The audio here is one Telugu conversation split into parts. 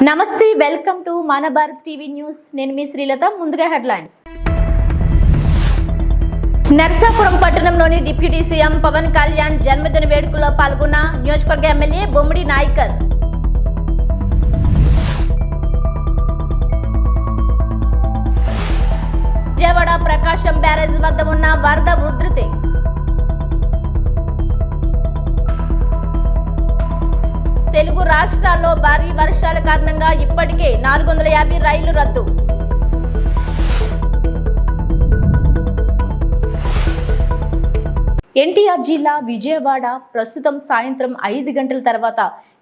నమస్తే, వెల్కమ్ టు మన భారత్ టీవీ న్యూస్. నేను మీ శ్రీలత. ముందుగా హెడ్లైన్స్. నర్సాపురం పట్టణంలోని డిప్యూటీ సీఎం పవన్ కళ్యాణ్ జన్మదిన వేడుకల్లో పాల్గొన్న నియోజకవర్గ ఎమ్మెల్యే బొమ్మిడి నాయకర్. విజయవాడ ప్రకాశం బ్యారేజ్ వద్ద ఉన్న వరద ఉధృతి. తెలుగు రాష్ట్రాల్లో భారీ వర్షాల కారణంగా ఇప్పటికే 450 రైళ్లు రద్దు. ఎన్టీఆర్ జిల్లా విజయవాడ. ప్రస్తుతం సాయంత్రం 5 గంటల తర్వాత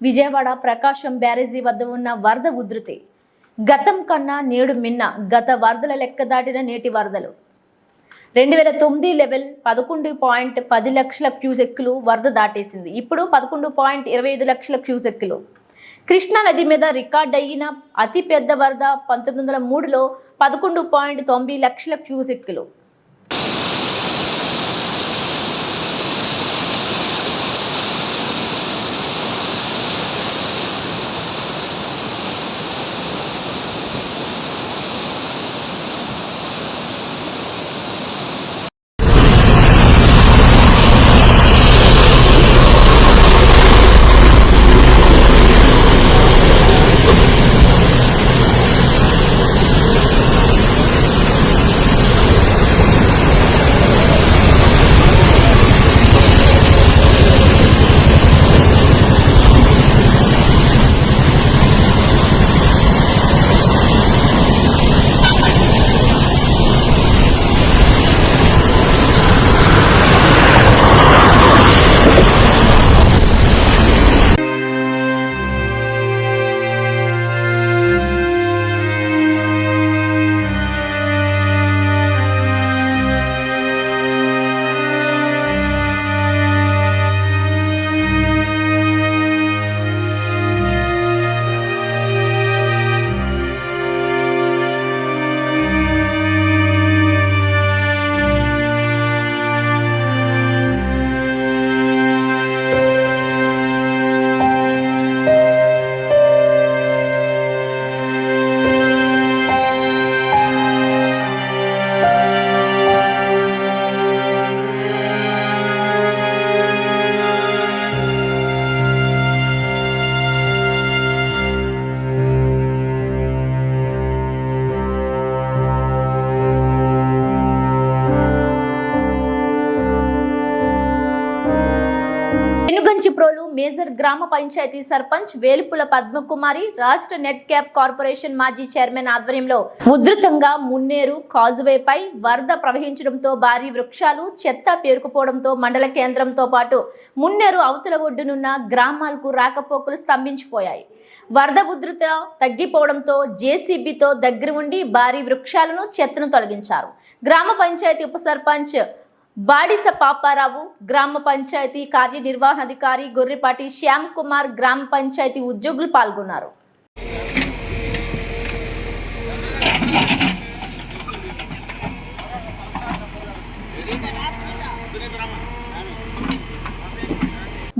విజయవాడ ప్రకాశం బ్యారేజీ వద్ద ఉన్న వరద ఉధృతి గతం కన్నా నేడు మిన్న. గత వరదల లెక్క దాటిన నేటి వరదలు 2009 లెవెల్ 11.10 లక్షల క్యూసెక్కులు వరద దాటేసింది. ఇప్పుడు 11.25 లక్షల క్యూసెక్కులు. కృష్ణా నది మీద రికార్డ్ అయిన అతిపెద్ద వరద 1903లో 11.90 లక్షల క్యూసెక్కులు. ప్రోలు మేజర్ గ్రామ పంచాయతీ సర్పంచ్ వేలుపుల పద్మకుమారి, రాష్ట్ర నెట్ క్యాప్ కార్పొరేషన్ మాజీ చైర్మన్ ఆధ్వర్యంలో ఉధృతంగా మున్నేరు కాజువేపై వరద ప్రవహించడంతో భారీ వృక్షాలు, చెత్త పేరుకుపోవడంతో మండల కేంద్రంతో పాటు మున్నేరు అవతల ఒడ్డునున్న గ్రామాలకు రాకపోకలు స్తంభించిపోయాయి. వరద ఉధృత తగ్గిపోవడంతో జేసీబీతో దగ్గర ఉండి భారీ వృక్షాలను, చెత్తను తొలగించారు. గ్రామ పంచాయతీ ఉప సర్పంచ్ బాడిస పాపారావు, గ్రామ పంచాయతీ కార్యనిర్వహణాధికారి గొర్రెపాటి శ్యామ్ కుమార్, గ్రామ పంచాయతీ ఉద్యోగులు పాల్గొన్నారు.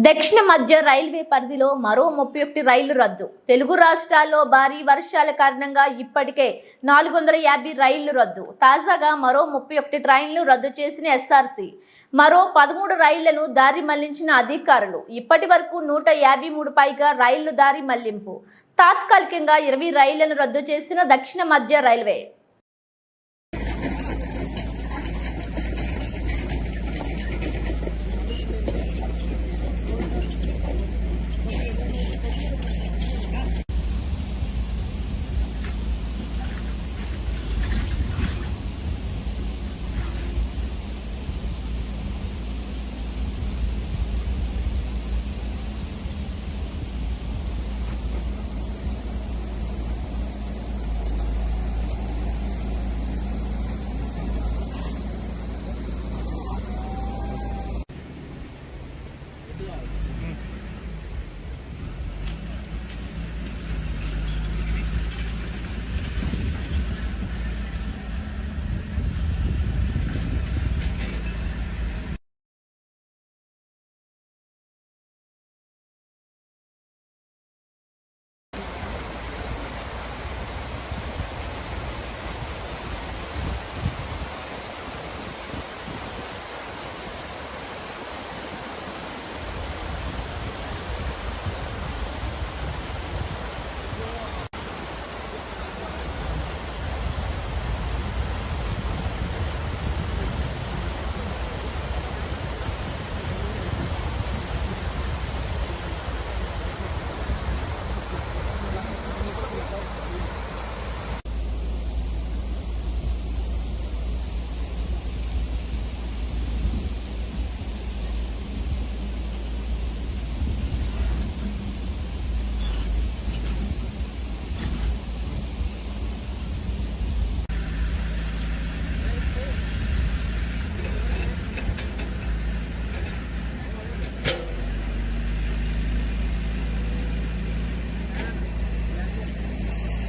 దక్షిణ మధ్య రైల్వే పరిధిలో మరో 31 రైళ్లు రద్దు. తెలుగు రాష్ట్రాల్లో భారీ వర్షాల కారణంగా ఇప్పటికే 450 రైళ్లు రద్దు. తాజాగా మరో 31 ట్రైన్లు రద్దు చేసిన ఎస్ఆర్సీ. మరో 13 రైళ్లను దారి మళ్లించిన అధికారులు. ఇప్పటి వరకు 153 పైగా రైళ్లు దారి మళ్లింపు. తాత్కాలికంగా 20 రైళ్లను రద్దు చేసిన దక్షిణ మధ్య రైల్వే.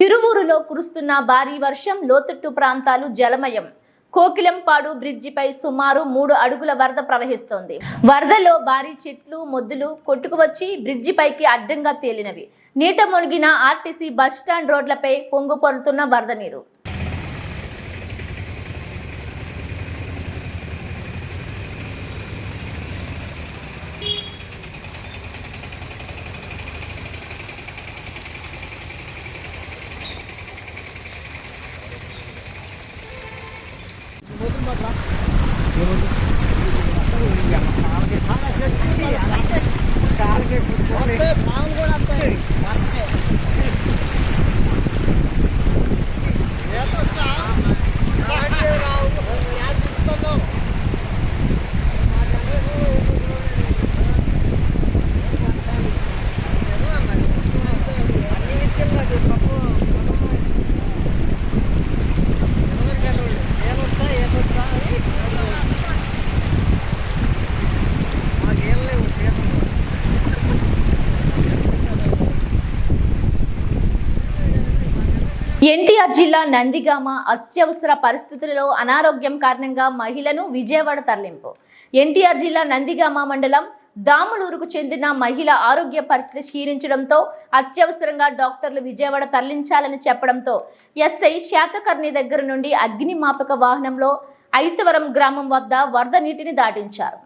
తిరువూరులో కురుస్తున్న భారీ వర్షం లోతట్టు ప్రాంతాలు జలమయం. కోకిలంపాడు బ్రిడ్జిపై సుమారు 3 అడుగుల వరద ప్రవహిస్తోంది. వరదలో భారీ చెట్లు మొద్దులు కొట్టుకువచ్చి బ్రిడ్జిపైకి అడ్డంగా తేలినవి. నీట మునిగిన ఆర్టీసీ బస్టాండ్ రోడ్లపై పొంగుపొరుతున్న వరద నీరు. ఎన్టీఆర్ జిల్లా నందిగామ అత్యవసర పరిస్థితులలో అనారోగ్యం కారణంగా మహిళను విజయవాడ తరలింపు. ఎన్టీఆర్ జిల్లా నందిగామ మండలం దాములూరుకు చెందిన మహిళ ఆరోగ్య పరిస్థితి క్షీణించడంతో అత్యవసరంగా డాక్టర్లు విజయవాడ తరలించాలని చెప్పడంతో ఎస్ఐ శాతకర్ణి దగ్గర నుండి అగ్నిమాపక వాహనంలో ఐతవరం గ్రామం వద్ద వరద నీటిని దాటించారు.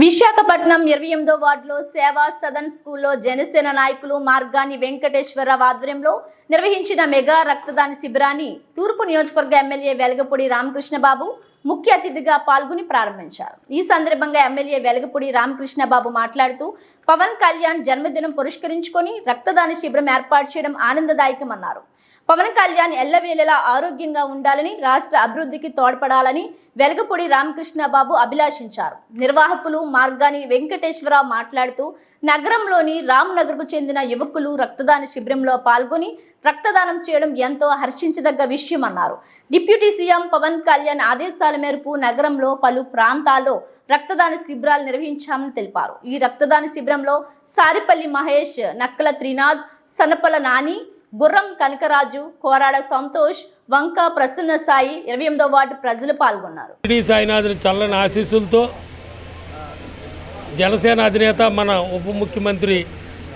విశాఖపట్నం 28వ వార్డులో సేవా సదన్ స్కూల్లో జనసేన నాయకులు మార్గాని వెంకటేశ్వరరావు ఆధ్వర్యంలో నిర్వహించిన మెగా రక్తదాన శిబిరాన్ని తూర్పు నియోజకవర్గ ఎమ్మెల్యే వెలగపూడి రామకృష్ణబాబు ముఖ్య అతిథిగా పాల్గొని ప్రారంభించారు. ఈ సందర్భంగా ఎమ్మెల్యే వెలగపూడి రామకృష్ణబాబు మాట్లాడుతూ పవన్ కళ్యాణ్ జన్మదినం పురస్కరించుకొని రక్తదాన శిబిరం ఏర్పాటు చేయడం ఆనందదాయకమన్నారు. పవన్ కళ్యాణ్ ఎల్లవేళలా ఆరోగ్యంగా ఉండాలని, రాష్ట్ర అభివృద్ధికి తోడ్పడాలని వెలగపూడి రామకృష్ణబాబు అభిలాషించారు. నిర్వాహకులు మార్గాని వెంకటేశ్వరరావు మాట్లాడుతూ నగరంలోని రామ్నగర్కు చెందిన యువకులు రక్తదాన శిబిరంలో పాల్గొని రక్తదానం చేయడం ఎంతో హర్షించదగ్గ విషయమన్నారు. డిప్యూటీ సీఎం పవన్ కళ్యాణ్ ఆదేశాల మేరకు నగరంలో పలు ప్రాంతాల్లో రక్తదాన శిబిరాలు నిర్వహించామని తెలిపారు. ఈ రక్తదాన శిబిరంలో సారిపల్లి మహేష్, నక్కల త్రినాథ్, సనపల నాని, గుర్రం కనకరాజు, కోరాడ సంతోష్, వంక ప్రసన్న సాయి, 28వ వార్డు ప్రజలు పాల్గొన్నారు. సాయినాథుని చల్లని ఆశీస్సులతో జనసేన అధినేత మన ఉప ముఖ్యమంత్రి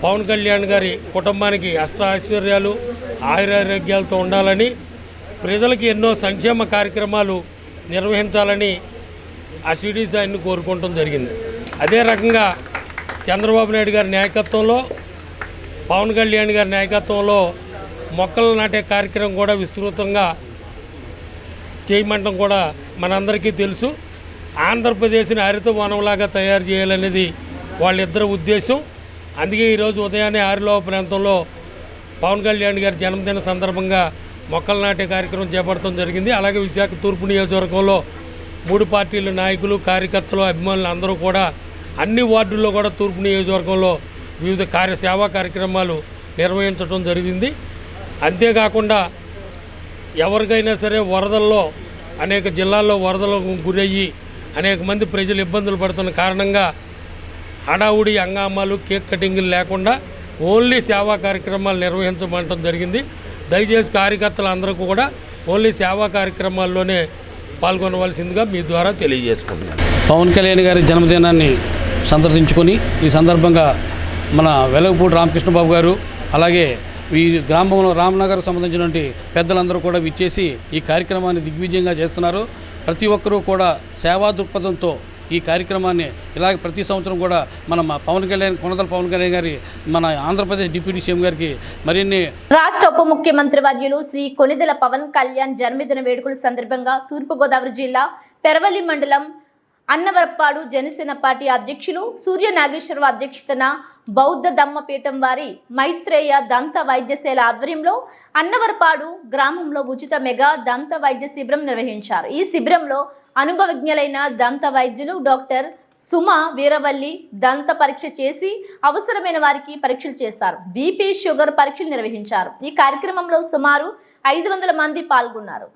పవన్ కళ్యాణ్ గారి కుటుంబానికి అష్టైశ్వర్యాలు ఆయురారోగ్యాలతో ఉండాలని, ప్రజలకి ఎన్నో సంక్షేమ కార్యక్రమాలు నిర్వహించాలని ఆ షిరిడి సాయిని కోరుకోవడం జరిగింది. అదే రకంగా చంద్రబాబు నాయుడు గారి నాయకత్వంలో, పవన్ కళ్యాణ్ గారి నాయకత్వంలో మొక్కలు నాటే కార్యక్రమం కూడా విస్తృతంగా చేయమంటం కూడా మనందరికీ తెలుసు. ఆంధ్రప్రదేశ్ని హరితవనంలాగా తయారు చేయాలనేది వాళ్ళిద్దరి ఉద్దేశం. అందుకే ఈరోజు ఉదయాన్నే ఆరిలో ప్రాంతంలో పవన్ కళ్యాణ్ గారి జన్మదిన సందర్భంగా మొక్కలు నాటే కార్యక్రమం చేపట్టడం జరిగింది. అలాగే విశాఖ తూర్పు నియోజకవర్గంలో మూడు పార్టీల నాయకులు, కార్యకర్తలు, అభిమానులు అందరూ కూడా అన్ని వార్డుల్లో కూడా తూర్పు నియోజకవర్గంలో వివిధ సేవా కార్యక్రమాలు నిర్వహించడం జరిగింది. అంతేకాకుండా ఎవరికైనా సరే వరదల్లో అనేక జిల్లాల్లో వరదలకు గురయ్యి అనేక మంది ప్రజలు ఇబ్బందులు పడుతున్న కారణంగా హడావుడి హంగామాలు, కేక్ కటింగ్లు లేకుండా ఓన్లీ సేవా కార్యక్రమాలు నిర్వహించమంటం జరిగింది. దయచేసి కార్యకర్తలు అందరూ కూడా ఓన్లీ సేవా కార్యక్రమాల్లోనే పాల్గొనవలసిందిగా మీ ద్వారా తెలియజేసుకుంటున్నాను. పవన్ కళ్యాణ్ గారి జన్మదినాన్ని సందర్శించుకొని ఈ సందర్భంగా మన వెలగపూడి రామకృష్ణబాబు గారు అలాగే ఈ గ్రామంలో రామనగర్కు సంబంధించినటువంటి పెద్దలందరూ కూడా విచ్చేసి ఈ కార్యక్రమాన్ని దిగ్విజయంగా చేస్తున్నారు. ప్రతి ఒక్కరూ కూడా సేవా దృక్పథంతో ఈ కార్యక్రమాన్ని ఇలాగ ప్రతి సంవత్సరం కూడా మన కొనదల పవన్ కళ్యాణ్ గారి మన ఆంధ్రప్రదేశ్ డిప్యూటీ సీఎం గారికి మరిన్ని రాష్ట్ర ఉప ముఖ్యమంత్రి వర్యులు శ్రీ కొనిదెల పవన్ కళ్యాణ్ జన్మదిన వేడుకల సందర్భంగా తూర్పుగోదావరి జిల్లా పెరవలి మండలం అన్నవరపాడు జనసేన పార్టీ అధ్యక్షులు సూర్య నాగేశ్వరరావు అధ్యక్షతన బౌద్ధ ధమ్మపీఠం వారి మైత్రేయ దంత వైద్యశాల ఆధ్వర్యంలో అన్నవరపాడు గ్రామంలో ఉచిత మెగా దంత వైద్య శిబిరం నిర్వహించారు. ఈ శిబిరంలో అనుభవజ్ఞులైన దంత వైద్యులు డాక్టర్ సుమా వీరవల్లి దంత పరీక్ష చేసి అవసరమైన వారికి పరీక్షలు చేశారు. బీపీ, షుగర్ పరీక్షలు నిర్వహించారు. ఈ కార్యక్రమంలో సుమారు 500 మంది పాల్గొన్నారు.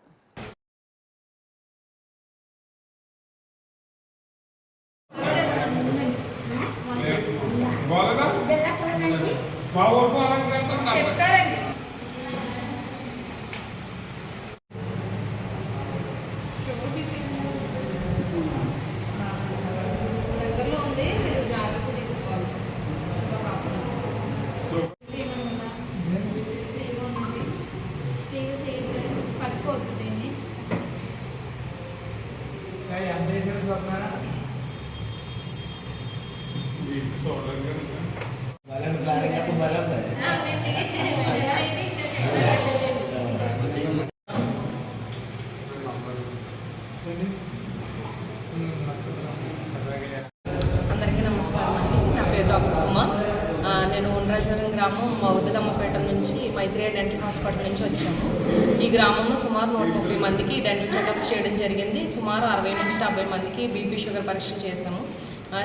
దగ్గరలో ఉంది, మీరు జాగ్రత్త తీసుకోవాలి. పట్టుకోవద్దు దీన్ని. అందరికీ నమస్కారం అండి. నా పేరు డాక్టర్ సుమా. నేను ఉండ్రాజవరం గ్రామం బౌద్ధధమ్మపేట నుంచి మైత్రేయ డెంటల్ హాస్పిటల్ నుంచి వచ్చాము. ఈ గ్రామంలో సుమారు 130 మందికి డెంటల్ చెకప్స్ చేయడం జరిగింది. సుమారు 60 నుంచి 70 మందికి బీపీ, షుగర్ పరీక్షలు చేశాము.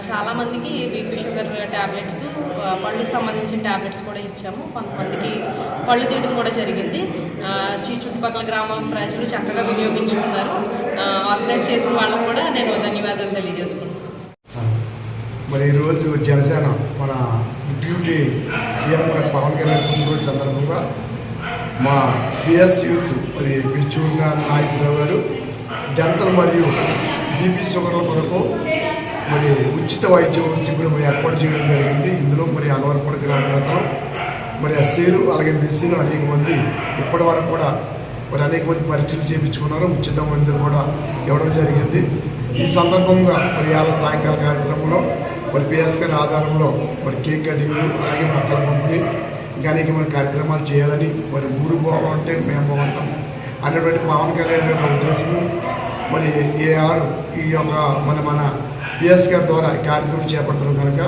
చాలామందికి బీపీ, షుగర్ ట్యాబ్లెట్స్, పళ్ళుకి సంబంధించిన ట్యాబ్లెట్స్ కూడా ఇచ్చాము. కొంతమందికి పళ్ళు తీయడం కూడా జరిగింది. చుట్టుపక్కల గ్రామ ప్రజలు చక్కగా వినియోగించుకున్నారు. ఆర్గనైజ్ చేసిన వాళ్ళకు కూడా నేను ధన్యవాదాలు తెలియజేస్తున్నాను. మరి ఈరోజు జనసేన మన డిప్యూటీ సీఎం గారు పవన్ కళ్యాణ్ పుట్టినరోజు సందర్భంగా మా పిఎస్ యూత్ మరి పిచ్చూరుగా నాగేశ్వరరావు గారు దంతలు మరియు బీపీ షుగర్ల కొరకు మరి ఉచిత వైద్యం శిబిరం ఏర్పాటు చేయడం జరిగింది. ఇందులో మరి అన్నవరపాడు గ్రామ ప్రజలు మరి ఎస్సీలు అలాగే బీసీలు అనేక మంది ఇప్పటి వరకు కూడా మరి అనేక మంది పరీక్షలు చేయించుకున్నారు. ఉచిత వైద్యం కూడా ఇవ్వడం జరిగింది. ఈ సందర్భంగా మరి ఇవాళ సాయంకాల కార్యక్రమంలో మరి పిఎస్ గారి ఆధారంలో మరి కేక్ కటింగ్ అలాగే మొక్కల పంపిణీ ఇంకా అనేకమైన కార్యక్రమాలు చేయాలని మరి ఊరు బాగుంటే మేము బాగుంటాము అన్నటువంటి పవన్ కళ్యాణ్ యొక్క ఉద్దేశము మరి ఈ ఆడు ఈ యొక్క మన పిఎస్ గారి ద్వారా ఈ కార్యక్రమం చేపడుతున్నాం కనుక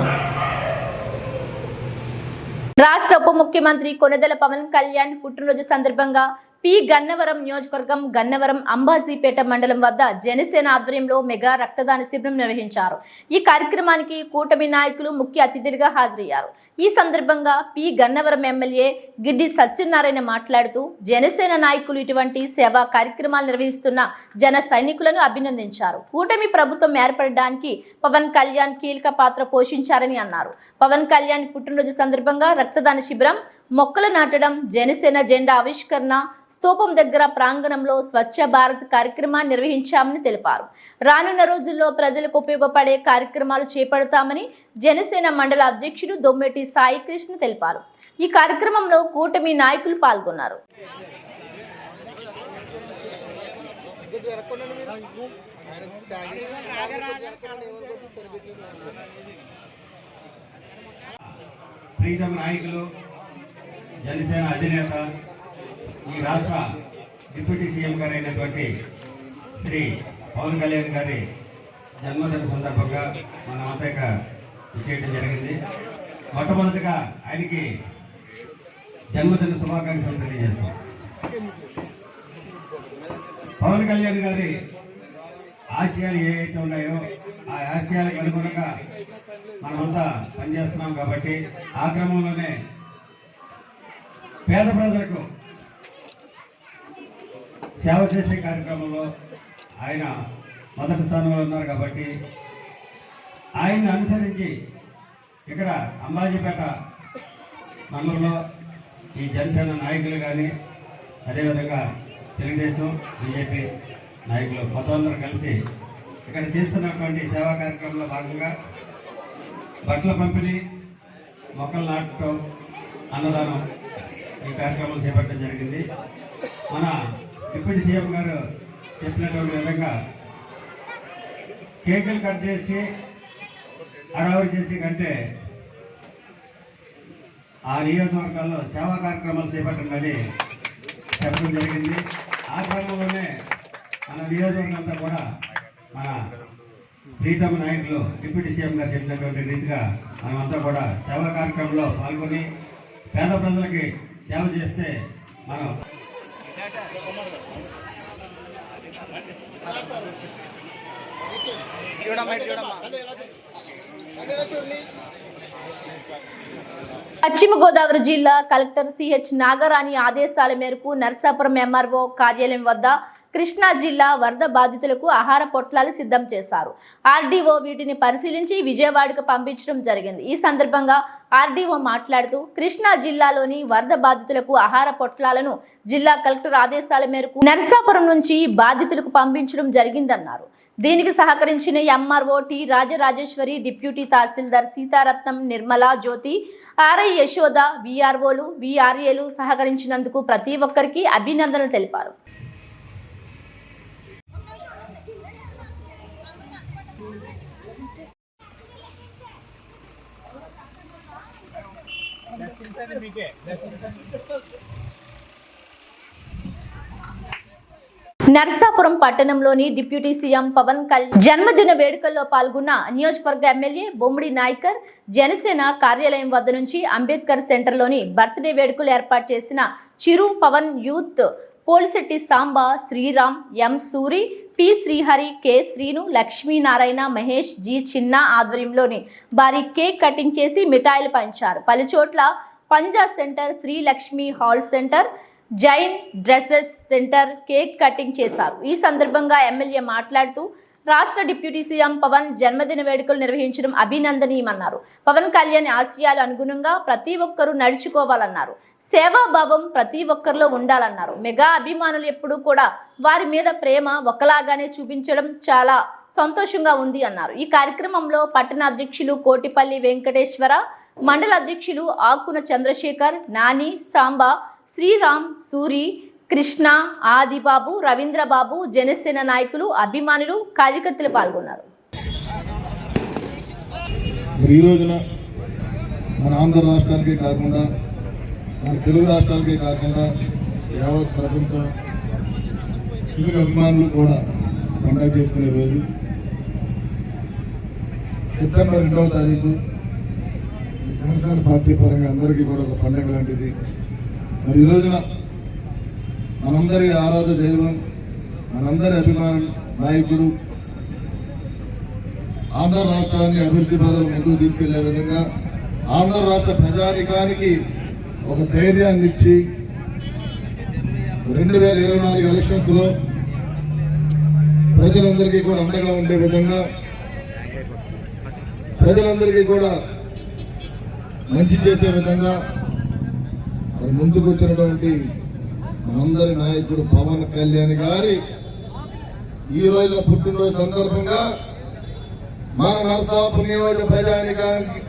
రాష్ట్ర ఉప ముఖ్యమంత్రి కొనిదెల పవన్ కళ్యాణ్ పుట్టినరోజు సందర్భంగా పి గన్నవరం నియోజకవర్గం గన్నవరం అంబాజీపేట మండలం వద్ద జనసేన ఆధ్వర్యంలో మెగా రక్తదాన శిబిరం నిర్వహించారు. ఈ కార్యక్రమానికి కూటమి నాయకులు ముఖ్య అతిథులుగా హాజరయ్యారు. ఈ సందర్భంగా పి గన్నవరం ఎమ్మెల్యే గిడ్డి సత్యనారాయణ మాట్లాడుతూ జనసేన నాయకులు ఇటువంటి సేవా కార్యక్రమాలు నిర్వహిస్తున్న జన సైనికులను అభినందించారు. కూటమి ప్రభుత్వం ఏర్పడడానికి పవన్ కళ్యాణ్ కీలక పాత్ర పోషించారని అన్నారు. పవన్ కళ్యాణ్ పుట్టినరోజు సందర్భంగా రక్తదాన శిబిరం, మొక్కలు నాటడం, జనసేన జెండా ఆవిష్కరణ, స్తూపం దగ్గర ప్రాంగణంలో స్వచ్ఛ భారత్ కార్యక్రమాన్ని నిర్వహించామని తెలిపారు. రానున్న రోజుల్లో ప్రజలకు ఉపయోగపడే కార్యక్రమాలు చేపడతామని జనసేన మండల అధ్యక్షుడు దొమ్మేటి సాయి కృష్ణ తెలిపారు. ఈ కార్యక్రమంలో కూటమి నాయకులు పాల్గొన్నారు. ప్రీతం నాయకులు, జనసేన అధినేత, ఈ రాష్ట్ర డిప్యూటీ సీఎం గారు అయినటువంటి శ్రీ పవన్ కళ్యాణ్ గారి జన్మదిన సందర్భంగా మనమంతా ఇక్కడ చేయడం జరిగింది. మొట్టమొదటిగా ఆయనకి జన్మదిన శుభాకాంక్షలు తెలియజేస్తాం. పవన్ కళ్యాణ్ గారి ఆశయాలు ఏవైతే ఉన్నాయో ఆ ఆశయాలకు అనుగుణంగా మనమంతా పనిచేస్తున్నాం కాబట్టి ఆ క్రమంలోనే పేద ప్రజలకు సేవ చేసే కార్యక్రమంలో ఆయన మొదటి స్థానంలో ఉన్నారు కాబట్టి ఆయన్ని అనుసరించి ఇక్కడ అంబాజీపేట మండలంలో ఈ జనసేన నాయకులు కానీ అదేవిధంగా తెలుగుదేశం బీజేపీ నాయకులు మొత్తం కలిసి ఇక్కడ చేస్తున్నటువంటి సేవా కార్యక్రమంలో భాగంగా బట్టల పంపిణీ, మొక్కలు నాటడం, అన్నదానం ఈ కార్యక్రమం చేపట్టడం జరిగింది. మన డిప్యూటీ సీఎం గారు చెప్పినటువంటి విధంగా కేకులు కట్ చేసి హడావుడి చేసి కంటే ఆ నియోజకవర్గాల్లో సేవా కార్యక్రమాలు చేపట్టండి చెప్పడం జరిగింది. ఆ క్రమంలోనే మన నియోజకవర్గం అంతా కూడా మన ప్రీతమ నాయకులు డిప్యూటీ సీఎం గారు చెప్పినటువంటి రీతిగా మనమంతా కూడా సేవా కార్యక్రమంలో పాల్గొని పేద ప్రజలకి సేవ చేస్తే మనం పశ్చిమ గోదావరి జిల్లా కలెక్టర్ సిహెచ్ నాగరాణి ఆదేశాల మేరకు నర్సాపురం ఎంఆర్ఓ కార్యాలయం వద్ద కృష్ణా జిల్లా వరద బాధితులకు ఆహార పొట్లాలు సిద్ధం చేశారు. ఆర్డీఓ వీటిని పరిశీలించి విజయవాడకు పంపించడం జరిగింది. ఈ సందర్భంగా ఆర్డీఓ మాట్లాడుతూ కృష్ణా జిల్లాలోని వరద బాధితులకు ఆహార పొట్లాలను జిల్లా కలెక్టర్ ఆదేశాల మేరకు నర్సాపురం నుంచి బాధితులకు పంపించడం జరిగిందన్నారు. దీనికి సహకరించిన ఎంఆర్ఓ టి రాజరాజేశ్వరి, డిప్యూటీ తహసీల్దార్ సీతారత్నం, నిర్మలా, జ్యోతి, ఆర్ఐ యశోద, విఆర్ఓలు, విఆర్ఏలు సహకరించినందుకు ప్రతి ఒక్కరికి అభినందనలు తెలిపారు. నర్సాపురం పట్టణంలోని డిప్యూటీ సీఎం పవన్ కళ్యాణ్ జన్మదిన వేడుకల్లో పాల్గొన్న నియోజకవర్గ ఎమ్మెల్యే బొమ్మిడి నాయకర్ జనసేన కార్యాలయం వద్ద నుంచి అంబేద్కర్ సెంటర్లోని బర్త్డే వేడుకలు ఏర్పాటు చేసిన Chiru Pawan youth Polisetti Samba, Sriram, M Suri, P Srihari, K Srinu, Lakshminarayana, Mahesh, G Chinna ఆధ్వర్యంలోని భారీ కేక్ కటింగ్ చేసి మిఠాయిలు పంచారు. పలుచోట్ల Panja centre, Srilakshmi hall centre, Jain dresses centre cake cutting చేశారు. ఈ సందర్భంగా ఎమ్మెల్యే మాట్లాడుతూ రాష్ట్ర డిప్యూటీ సీఎం పవన్ జన్మదిన వేడుకలు నిర్వహించడం అభినందనీయమన్నారు. పవన్ కళ్యాణ్ ఆశయాలు అనుగుణంగా ప్రతి ఒక్కరూ నడుచుకోవాలన్నారు. సేవాభావం ప్రతి ఒక్కరిలో ఉండాలన్నారు. మెగా అభిమానులు ఎప్పుడూ కూడా వారి మీద ప్రేమ ఒకలాగానే చూపించడం చాలా సంతోషంగా ఉంది అన్నారు. ఈ కార్యక్రమంలో పట్టణ అధ్యక్షులు కోటిపల్లి వెంకటేశ్వర, మండల అధ్యక్షులు ఆకున చంద్రశేఖర్, నాని, సాంబా, శ్రీరామ్, సూరి, కృష్ణ, ఆదిబాబు, రవీంద్రబాబు, జనసేన నాయకులు, అభిమానులు, కార్యకర్తలు పాల్గొన్నారు. ఈ రోజున మన ఆంధ్ర రాష్ట్రానికే కాకుండా మన తెలుగు రాష్ట్రాలకే కాకుండా యావత్ ప్రభుత్వం తెలుగు అభిమానులు కూడా పండుగ చేసుకునే రోజు సెప్టెంబర్ 2వ తారీఖు జనసేన పార్టీ పరంగా అందరికీ కూడా ఒక పండుగ లాంటిది. మరి ఈ రోజున మనందరి ఆరాధ దైవం, మనందరి అభిమాన నాయకుడు, ఆంధ్ర రాష్ట్రాన్ని అభివృద్ధి బాధలు ముందుకు తీసుకెళ్లే విధంగా ఆంధ్ర రాష్ట్ర ప్రజానికానికి ఒక ధైర్యాన్ని ఇచ్చి 2024 ఎలక్షన్స్ లో ప్రజలందరికీ కూడా అండగా ఉండే విధంగా, ప్రజలందరికీ కూడా మంచి చేసే విధంగా మరి ముందుకు వచ్చినటువంటి మనందరి నాయకుడు పవన్ కళ్యాణ్ గారి ఈ రోజున పుట్టినరోజు సందర్భంగా మన నరసాపురం నియోజక ప్రజానికానికి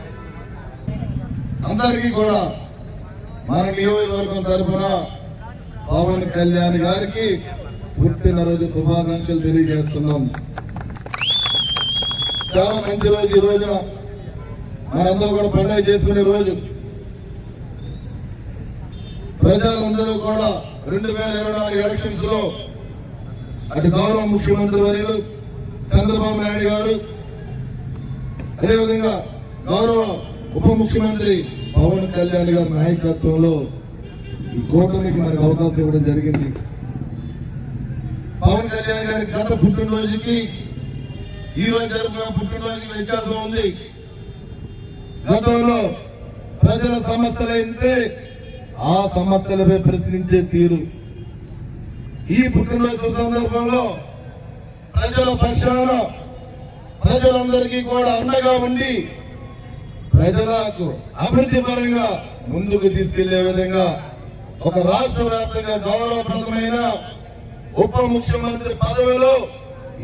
అందరికీ కూడా మన నియోజకవర్గం తరఫున పవన్ కళ్యాణ్ గారికి పుట్టినరోజు శుభాకాంక్షలు తెలియజేస్తున్నాం. చాలా మంచి రోజు ఈ రోజున మనందరూ కూడా పండుగ చేసుకునే రోజు. ప్రజలందరూ కూడా 2024 ఎలక్షన్స్ లో అటు గౌరవ ముఖ్యమంత్రి వర్యులు చంద్రబాబు నాయుడు గారు, అదేవిధంగా గౌరవ ఉప ముఖ్యమంత్రి పవన్ కళ్యాణ్ గారి నాయకత్వంలో ఈ కూటమికి మనకు అవకాశం ఇవ్వడం జరిగింది. పవన్ కళ్యాణ్ గారి గత పుట్టినరోజుకి ఈ రోజు జరుపుకున్న పుట్టినరోజుకి వ్యత్యాసం ఉంది. గతంలో ప్రజల సమస్యలు ఏంటంటే ఆ సమస్యలపై ప్రశ్నించే తీరు. ఈ పుట్టినరోజు సందర్భంలో ప్రజల పక్షాన ప్రజలందరికీ కూడా అండగా ఉండి ప్రజలకు అభివృద్ధి పరంగా ముందుకు తీసుకెళ్లే విధంగా ఒక రాష్ట్ర వ్యాప్తంగా గౌరవప్రదమైన ఉప ముఖ్యమంత్రి పదవిలో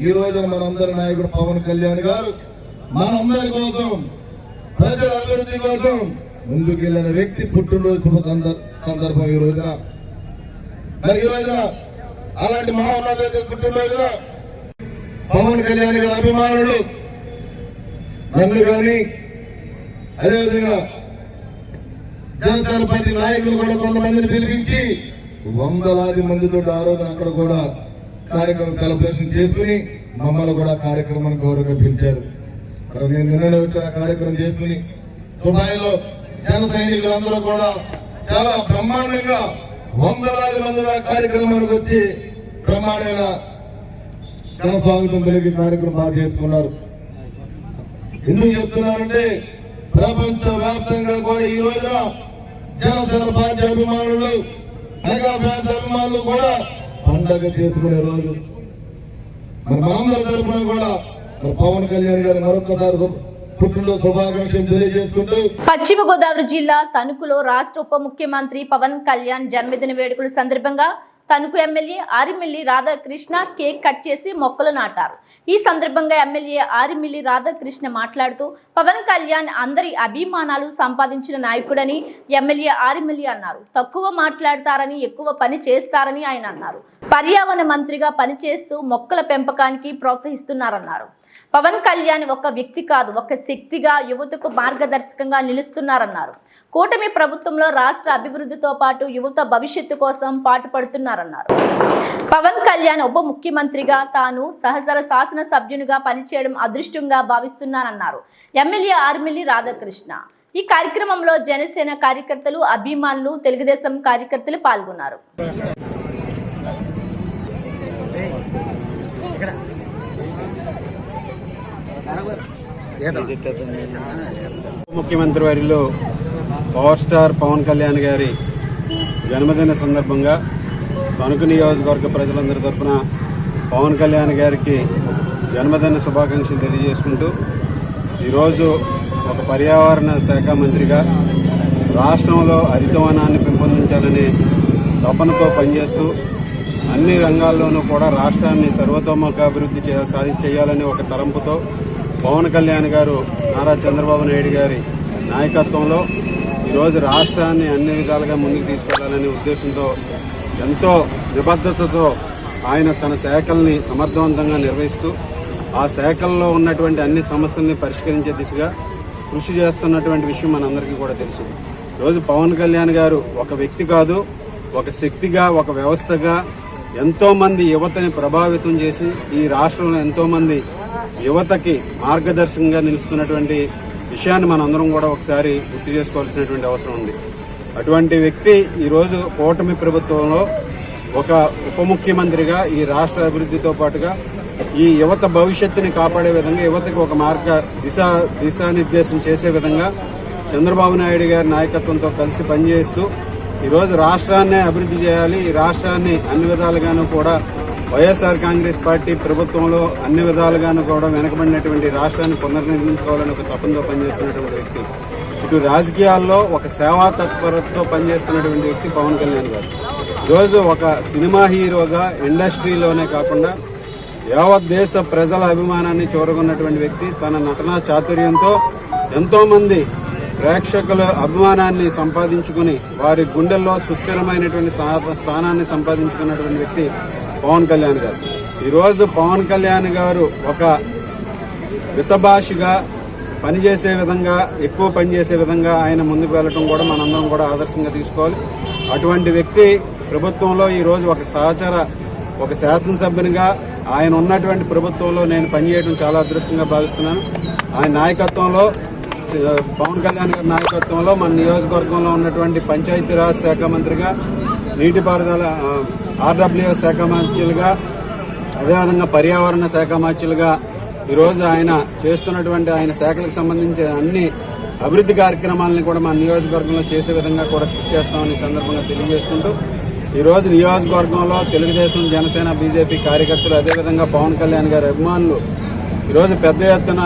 ఈ రోజు మనందరి నాయకుడు పవన్ కళ్యాణ్ గారు మనందరి కోసం ప్రజల అభివృద్ధి కోసం ముందుకెళ్లిన వ్యక్తి పుట్టినరోజు సందర్భం ఈ రోజున. మరి ఈ రోజున అలాంటి మహోన్నత పుట్టినరోజున పవన్ కళ్యాణ్ గారి అభిమానులు నన్ను కానీ అదేవిధంగా జనసేన పార్టీ నాయకులు కూడా కొంతమందిని పిలిపించి వందలాది మందితో ఆ రోజున అక్కడ కూడా కార్యక్రమం సెలబ్రేషన్ చేసుకుని మమ్మల్ని కూడా కార్యక్రమాన్ని గౌరవంగా పిలిచారు. నేను నిన్ననే వచ్చిన కార్యక్రమం చేసుకుని దుబాయ్లో జన సైనికులందరూ కూడా చాలా బ్రహ్మాండంగా వందలాది మంది కార్యక్రమానికి వచ్చి బ్రహ్మాండంగా ఘన స్వాగతం పలికి కార్యక్రమం బాగా చేసుకున్నారు. ఎందుకు చెప్తున్నానంటే ప్రపంచ వ్యాప్తంగా కూడా ఈ రోజున జనసేన పార్టీ అభిమానులు మెగా ఫ్యాన్స్ అభిమానులు కూడా పండగ చేసుకునే రోజు. మరి మనందరి తరఫున కూడా పవన్ కళ్యాణ్ గారు మరొకసారి పుట్టినరోజు శుభాకాంక్షలు తెలియజేసుకుంటూ పశ్చిమ గోదావరి జిల్లా తణుకులో రాష్ట్ర ఉప ముఖ్యమంత్రి పవన్ కళ్యాణ్ జన్మదిన వేడుకల సందర్భంగా Tanuku MLA Arimilli Radhakrishna cake cut చేసి మొక్కలు నాటారు. ఈ సందర్భంగా ఎమ్మెల్యే ఆరిమిల్లి రాధాకృష్ణ మాట్లాడుతూ పవన్ కళ్యాణ్ అందరి అభిమానాలు సంపాదించిన నాయకుడని ఎమ్మెల్యే ఆరిమిల్లి అన్నారు. తక్కువ మాట్లాడతారని ఎక్కువ పని చేస్తారని ఆయన అన్నారు. పర్యావరణ మంత్రిగా పనిచేస్తూ మొక్కల పెంపకానికి ప్రోత్సహిస్తున్నారన్నారు. పవన్ కళ్యాణ్ ఒక వ్యక్తి కాదు, ఒక శక్తిగా యువతకు మార్గదర్శకంగా నిలుస్తున్నారన్నారు. కూటమి ప్రభుత్వంలో రాష్ట్ర అభివృద్ధితో పాటు యువత భవిష్యత్తు కోసం పాటుపడుతున్నారన్నారు. పవన్ కళ్యాణ్ ఉప ముఖ్యమంత్రిగా తాను సహచర శాసన సభ్యునిగా పనిచేయడం అదృష్టంగా భావిస్తున్నారన్నారు ఎమ్మెల్యే ఆర్మిల్లి రాధాకృష్ణ. ఈ కార్యక్రమంలో జనసేన కార్యకర్తలు, అభిమానులు, తెలుగుదేశం కార్యకర్తలు పాల్గొన్నారు. ముఖ్యమంత్రి వారిలో పవర్ స్టార్ పవన్ కళ్యాణ్ గారి జన్మదిన సందర్భంగా తణుకు నియోజకవర్గ ప్రజలందరి తరఫున పవన్ కళ్యాణ్ గారికి జన్మదిన శుభాకాంక్షలు తెలియజేసుకుంటూ ఈరోజు ఒక పర్యావరణ శాఖ మంత్రిగా రాష్ట్రంలో హరితవనాన్ని పెంపొందించాలనే తపనతో పనిచేస్తూ అన్ని రంగాల్లోనూ కూడా రాష్ట్రాన్ని సర్వతోముఖాభివృద్ధి చేయాలనే ఒక తలంపుతో పవన్ కళ్యాణ్ గారు నారా చంద్రబాబు నాయుడు గారి నాయకత్వంలో ఈరోజు రాష్ట్రాన్ని అన్ని విధాలుగా ముందుకు తీసుకెళ్లాలనే ఉద్దేశంతో ఎంతో నిబద్ధతతో ఆయన తన శాఖల్ని సమర్థవంతంగా నిర్వహిస్తూ ఆ శాఖల్లో ఉన్నటువంటి అన్ని సమస్యల్ని పరిష్కరించే దిశగా కృషి చేస్తున్నటువంటి విషయం మనందరికీ కూడా తెలుసు. ఈరోజు పవన్ కళ్యాణ్ గారు ఒక వ్యక్తి కాదు, ఒక శక్తిగా, ఒక వ్యవస్థగా ఎంతోమంది యువతని ప్రభావితం చేసి ఈ రాష్ట్రంలో ఎంతోమంది యువతకి మార్గదర్శకంగా నిలుస్తున్నటువంటి విషయాన్ని మనందరం కూడా ఒకసారి గుర్తు చేసుకోవాల్సినటువంటి అవసరం ఉంది. అటువంటి వ్యక్తి ఈరోజు కూటమి ప్రభుత్వంలో ఒక ఉప ముఖ్యమంత్రిగా ఈ రాష్ట్ర అభివృద్ధితో పాటుగా ఈ యువత భవిష్యత్తుని కాపాడే విధంగా, యువతకి ఒక దిశానిర్దేశం చేసే విధంగా చంద్రబాబు నాయుడు గారి నాయకత్వంతో కలిసి పనిచేస్తూ ఈరోజు రాష్ట్రాన్ని అభివృద్ధి చేయాలి. ఈ రాష్ట్రాన్ని అన్ని విధాలుగాను కూడా వైఎస్ఆర్ కాంగ్రెస్ పార్టీ ప్రభుత్వంలో అన్ని విధాలుగాను కూడా వెనకబడినటువంటి రాష్ట్రాన్ని పునర్నిర్మించుకోవాలని ఒక తపనతో పనిచేస్తున్నటువంటి వ్యక్తి. ఇటు రాజకీయాల్లో ఒక సేవా తత్పరతతో పనిచేస్తున్నటువంటి వ్యక్తి పవన్ కళ్యాణ్ గారు. ఈరోజు ఒక సినిమా హీరోగా ఇండస్ట్రీలోనే కాకుండా యావత్ దేశ ప్రజల అభిమానాన్ని చూరగొన్నటువంటి వ్యక్తి. తన నటనా చాతుర్యంతో ఎంతోమంది ప్రేక్షకుల అభిమానాన్ని సంపాదించుకుని వారి గుండెల్లో సుస్థిరమైనటువంటి స్థానాన్ని సంపాదించుకున్నటువంటి వ్యక్తి పవన్ కళ్యాణ్ గారు. ఈరోజు పవన్ కళ్యాణ్ గారు ఒక మితభాషిగా పనిచేసే విధంగా, ఎక్కువ పనిచేసే విధంగా ఆయన ముందుకు వెళ్ళటం కూడా మనందరం కూడా ఆదర్శంగా తీసుకోవాలి. అటువంటి వ్యక్తి ప్రభుత్వంలో ఈరోజు ఒక శాసనసభ్యునిగా ఆయన ఉన్నటువంటి ప్రభుత్వంలో నేను పనిచేయడం చాలా అదృష్టంగా భావిస్తున్నాను. ఆయన నాయకత్వంలో, పవన్ కళ్యాణ్ గారి నాయకత్వంలో మన నియోజకవర్గంలో ఉన్నటువంటి పంచాయతీరాజ్ శాఖ మంత్రిగా, నీటిపారుదల RWS శాఖ మంత్రులుగా, అదేవిధంగా పర్యావరణ శాఖ మంత్రులుగా ఈరోజు ఆయన చేస్తున్నటువంటి ఆయన శాఖలకు సంబంధించిన అన్ని అభివృద్ధి కార్యక్రమాలని కూడా మా నియోజకవర్గంలో చేసే విధంగా కూడా కృషి చేస్తామని సందర్భంగా తెలియజేసుకుంటూ ఈరోజు నియోజకవర్గంలో తెలుగుదేశం, జనసేన, బీజేపీ కార్యకర్తలు, అదేవిధంగా పవన్ కళ్యాణ్ గారి అభిమానులు ఈరోజు పెద్ద ఎత్తున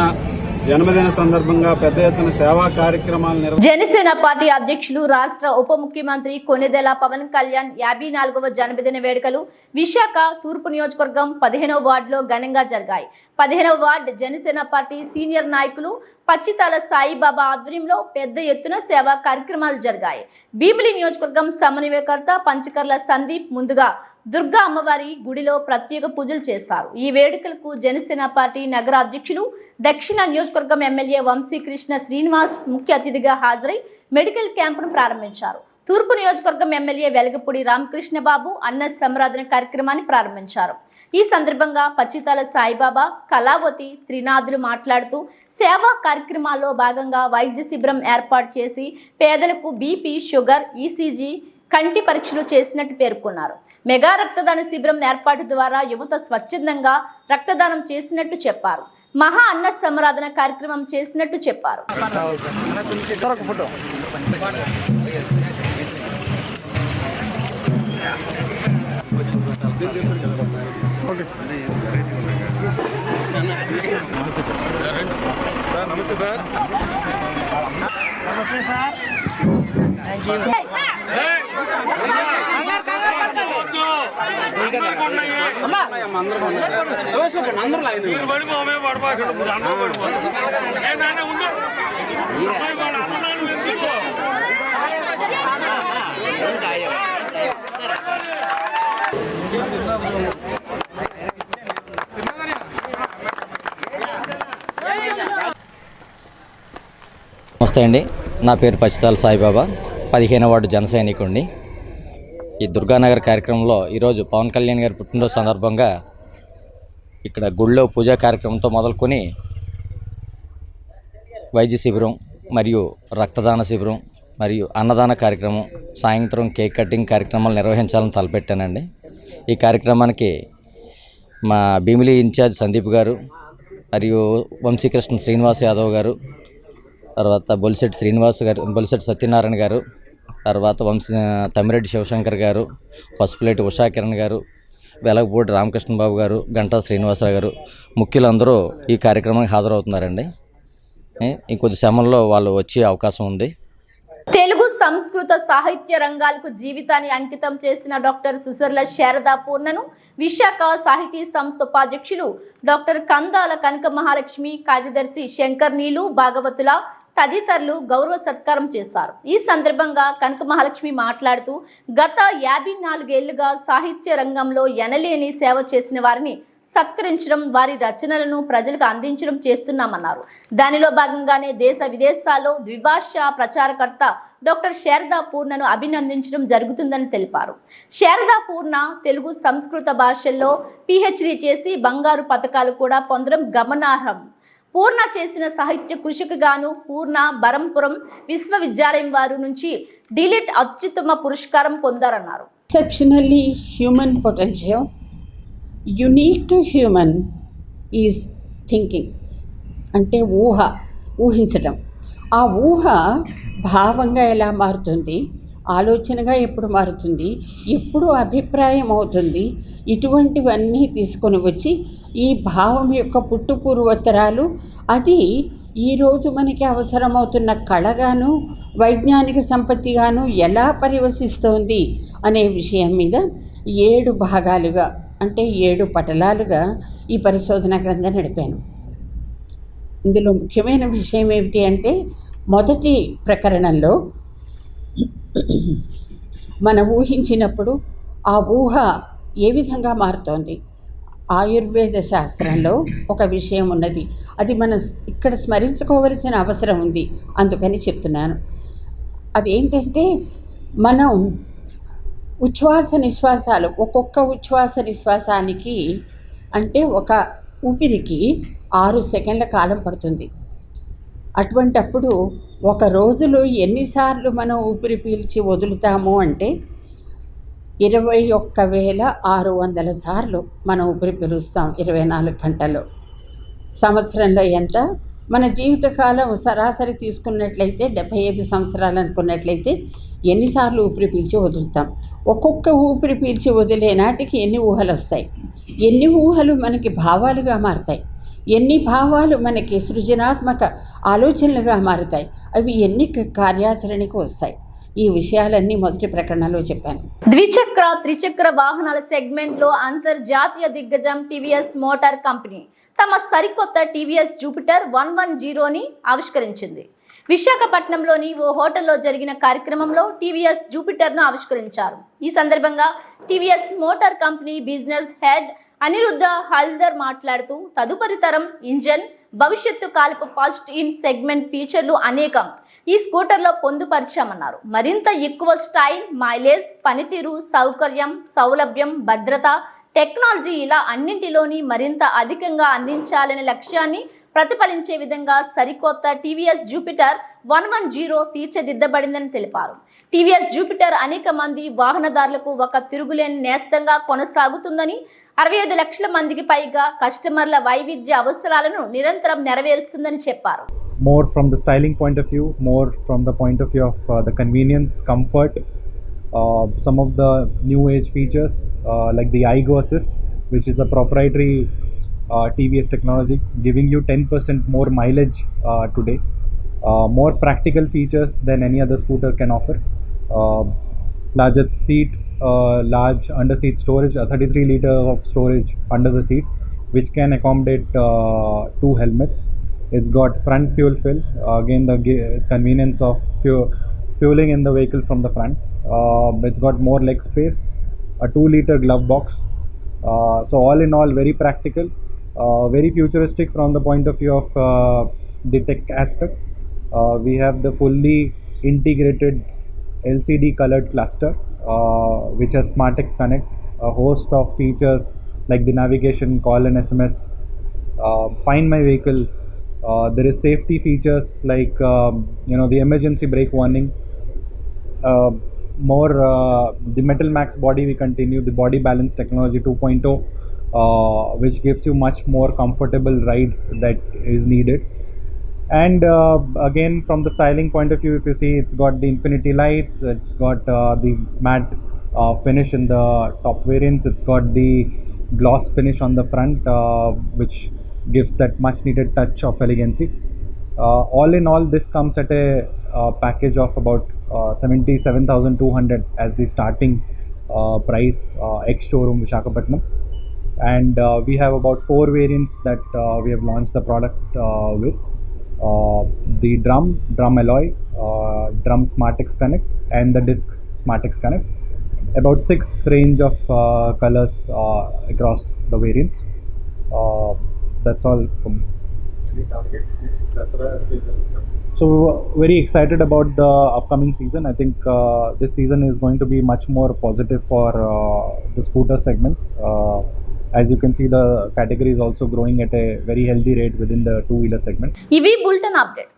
జన్మదిన సందర్భంగా పెద్ద ఎత్తున సేవా కార్యక్రమాలు జనసేన పార్టీ అధ్యక్షులు రాష్ట్ర ఉప ముఖ్యమంత్రి కొణిదెల పవన్ కళ్యాణ్ 54వ జన్మదిన వేడుకలు విశాఖ తూర్పు నియోజకవర్గం 15వ వార్డులో ఘనంగా జరిగాయి. 15వ వార్డు జనసేన పార్టీ సీనియర్ నాయకులు పచ్చితాల సాయిబాబా ఆధ్వర్యంలో పెద్ద ఎత్తున సేవా కార్యక్రమాలు జరిగాయి. భీమిలి నియోజకవర్గం సమన్వయకర్త పంచకర్ల సందీప్ ముందుగా దుర్గా అమ్మవారి గుడిలో ప్రత్యేక పూజలు చేశారు. ఈ వేడుకలకు జనసేన పార్టీ నగర అధ్యక్షులు దక్షిణ నియోజకవర్గం ఎమ్మెల్యే వంశీకృష్ణ శ్రీనివాస్ ముఖ్య అతిథిగా హాజరై మెడికల్ క్యాంపును ప్రారంభించారు. తూర్పు నియోజకవర్గం ఎమ్మెల్యే వెలగపూడి రామకృష్ణ బాబు అన్న సంరాధన కార్యక్రమాన్ని ప్రారంభించారు. ఈ సందర్భంగా పచ్చితాల సాయిబాబా, కళావతి, త్రినాథులు మాట్లాడుతూ సేవా కార్యక్రమాల్లో భాగంగా వైద్య శిబిరం ఏర్పాటు చేసి పేదలకు బీపీ, షుగర్, ఈసీజీ, కంటి పరీక్షలు చేసినట్టు పేర్కొన్నారు. మెగా రక్తదాన శిబిరం ఏర్పాటు ద్వారా యువత స్వచ్ఛందంగా రక్తదానం చేసినట్టు చెప్పారు. మహా అన్న సంరాధన కార్యక్రమం చేసినట్టు చెప్పారు. నమస్తే అండి, నా పేరు పచ్చితాల సాయిబాబా, 15వ వార్డు జన సైనికుడిని. ఈ దుర్గానగర్ కార్యక్రమంలో ఈరోజు పవన్ కళ్యాణ్ గారి పుట్టినరోజు సందర్భంగా ఇక్కడ గుళ్ళో పూజా కార్యక్రమంతో మొదలుకొని వైద్య శిబిరం మరియు రక్తదాన శిబిరం మరియు అన్నదాన కార్యక్రమం, సాయంత్రం కేక్ కటింగ్ కార్యక్రమాలు నిర్వహించాలని తలపెట్టానండి. ఈ కార్యక్రమానికి మా భీమిలి ఇన్ఛార్జ్ సందీప్ గారు మరియు వంశీకృష్ణ శ్రీనివాస్ యాదవ్ గారు, తర్వాత బొలిశెట్టి శ్రీనివాస్ గారు, బొలిశెట్టి సత్యనారాయణ గారు, తర్వాత తమ్మిరెడ్డి శివశంకర్ గారు, పసుపులేటి ఉషాకిరణ్ గారు, వెలగపూడి రామకృష్ణబాబు గారు, గంటా శ్రీనివాసరావు గారు ముఖ్యులందరూ ఈ కార్యక్రమానికి హాజరవుతున్నారండి. ఇంకొద్ది సమయంలో వాళ్ళు వచ్చే అవకాశం ఉంది. తెలుగు సంస్కృత సాహిత్య రంగాలకు జీవితాన్ని అంకితం చేసిన డాక్టర్ సుసర్ల శారదా పూర్ణను విశాఖ సాహితీ సంస్థ ఉపాధ్యక్షులు డాక్టర్ కందాల కనక మహాలక్ష్మి, కార్యదర్శి శంకర్ నీలు, భాగవతుల తదితరులు గౌరవ సత్కారం చేశారు. ఈ సందర్భంగా కనక మహాలక్ష్మి మాట్లాడుతూ గత 54 ఏళ్లుగా సాహిత్య రంగంలో ఎనలేని సేవ చేసిన వారిని సత్కరించడం, వారి రచనలను ప్రజలకు అందించడం చేస్తున్నామన్నారు. దానిలో భాగంగానే దేశ విదేశాల్లో ద్విభాషా ప్రచారకర్త డాక్టర్ శారదా పూర్ణను అభినందించడం జరుగుతుందని తెలిపారు. శారదా పూర్ణ తెలుగు, సంస్కృత భాషల్లో PhD చేసి బంగారు పతకాలు కూడా పొందడం గమనార్హం. పూర్ణ చేసిన సాహిత్య కృషికి గాను పూర్ణ బరంపురం విశ్వవిద్యాలయం వారి నుంచి డిలిట్ అత్యుత్తమ పురస్కారం పొందారన్నారు. Exceptionally human potential, unique to human is thinking. అంటే ఊహించటం. ఆ ఊహ భావంగా ఎలా మారుతుంది, ఆలోచనగా ఎప్పుడు మారుతుంది, ఎప్పుడు అభిప్రాయం అవుతుంది, ఇటువంటివన్నీ తీసుకొని వచ్చి ఈ భావం యొక్క పుట్టుపూర్వోత్తరాలు అది ఈరోజు మనకి అవసరమవుతున్న కళగాను వైజ్ఞానిక సంపత్తిగాను ఎలా పరివసిస్తోంది అనే విషయం మీద 7 భాగాలుగా అంటే 7 పటలాలుగా ఈ పరిశోధన గ్రంథం నడిపాను. ఇందులో ముఖ్యమైన విషయం ఏమిటి అంటే మొదటి ప్రకరణంలో మనం ఊహించినప్పుడు ఆ ఊహ ఏ విధంగా మారుతోంది. ఆయుర్వేద శాస్త్రంలో ఒక విషయం ఉన్నది, అది మనం ఇక్కడ స్మరించుకోవలసిన అవసరం ఉంది, అందుకని చెప్తున్నాను. అదేంటంటే మనం ఉచ్ఛ్వాస నిశ్వాసాలు, ఒక్కొక్క ఉచ్ఛ్వాస నిశ్వాసానికి అంటే ఒక ఊపిరికి 6 సెకండ్ల కాలం పడుతుంది. అటువంటప్పుడు ఒక రోజులో ఎన్నిసార్లు మనం ఊపిరి పీల్చి వదులుతాము అంటే 21,600 సార్లు మనం ఊపిరి పీలుస్తాం 24 గంటల్లో. సంవత్సరంలో ఎంత, మన జీవితకాలం సరాసరి తీసుకున్నట్లయితే 75 సంవత్సరాలు అనుకున్నట్లయితే ఎన్నిసార్లు ఊపిరి పీల్చి వదులుతాం? ఒక్కొక్క ఊపిరి పీల్చి వదిలే నాటికి ఎన్ని ఊహలు వస్తాయి, ఎన్ని ఊహలు మనకి భావాలుగా మారుతాయి, ఎన్ని భావాలు మనకి సృజనాత్మక ఆలోచనలుగా మారుతాయి, అవి ఎన్ని కార్యాచరణకు వస్తాయి. ఈ విషయాలన్నీ మొదటి ప్రకటనలో చెప్పాను. ద్విచక్ర త్రిచక్ర వాహనాల సెగ్మెంట్లో అంతర్జాతీయ దిగ్గజం టీవీఎస్ మోటార్ కంపెనీ తమ సరికొత్త టీవీఎస్ జూపిటర్ 110ని ఆవిష్కరించింది. విశాఖపట్నంలోని ఓ హోటల్లో జరిగిన కార్యక్రమంలో టీవీఎస్ జూపిటర్ను ఆవిష్కరించారు. ఈ సందర్భంగా TVS motor company business head Aniruddha Haldar మాట్లాడుతూ తదుపరి తరం ఇంజన్, భవిష్యత్తు కాలపు ఫస్ట్ ఇన్ సెగ్మెంట్ ఫీచర్లు అనేకం ఈ స్కూటర్లో పొందుపరిచామన్నారు. మరింత ఎక్కువ స్టైల్, మైలేజ్, పనితీరు, సౌకర్యం, సౌలభ్యం, భద్రత, టెక్నాలజీ ఇలా అన్నింటిలోని మరింత అధికంగా అందించాలనే లక్ష్యాన్ని ప్రతిఫలించే విధంగా సరికొత్త టీవీఎస్ జూపిటర్ 110 తీర్చిదిద్దబడిందని తెలిపారు. టీవీఎస్ జూపిటర్ అనేక మంది వాహనదారులకు ఒక తిరుగులేని నేస్తంగా కొనసాగుతుందని, 65 లక్షల మందికి పైగా కస్టమర్ల వైవిధ్య అవసరాలను నిరంతరం నెరవేరుస్తుందని చెప్పారు. More from the styling point of view, more from the point of view of the convenience, comfort, some of the new age features like the iGo Assist, which is a proprietary TVS technology, giving you 10% more mileage today. More practical features than any other scooter can offer. Larger seat, large under seat storage, 33 liter of storage under the seat, which can accommodate 2 helmets. It's got front fuel fill, again the convenience of fueling in the vehicle from the front. It's got more leg space, a 2 liter glove box. So all in all, very practical, very futuristic from the point of view of the tech aspect. We have the fully integrated LCD colored cluster, which has SmartX Connect, a host of features like the navigation, call and SMS, find my vehicle. There is safety features like the emergency brake warning. The Metal Max body we continue, the body balance technology 2.0, which gives you much more comfortable ride that is needed. And again, from the styling point of view, if you see, it's got the infinity lights, it's got the matte finish in the top variants, it's got the gloss finish on the front, which gives that much needed touch of elegancy. All in all, this comes at a package of about 77,200 as the starting price, ex-showroom Visakhapatnam. And we have about 4 variants that we have launched the product with. The drum alloy, drum SmartX Connect, and the disc SmartX Connect. About 6 range of colors across the variants. That's all from me. So very excited about the upcoming season. I think this season is going to be much more positive for the scooter segment. As you can see, the category is also growing at a very healthy rate within the two-wheeler segment. ఇవి బులెటిన్ అప్డేట్స్.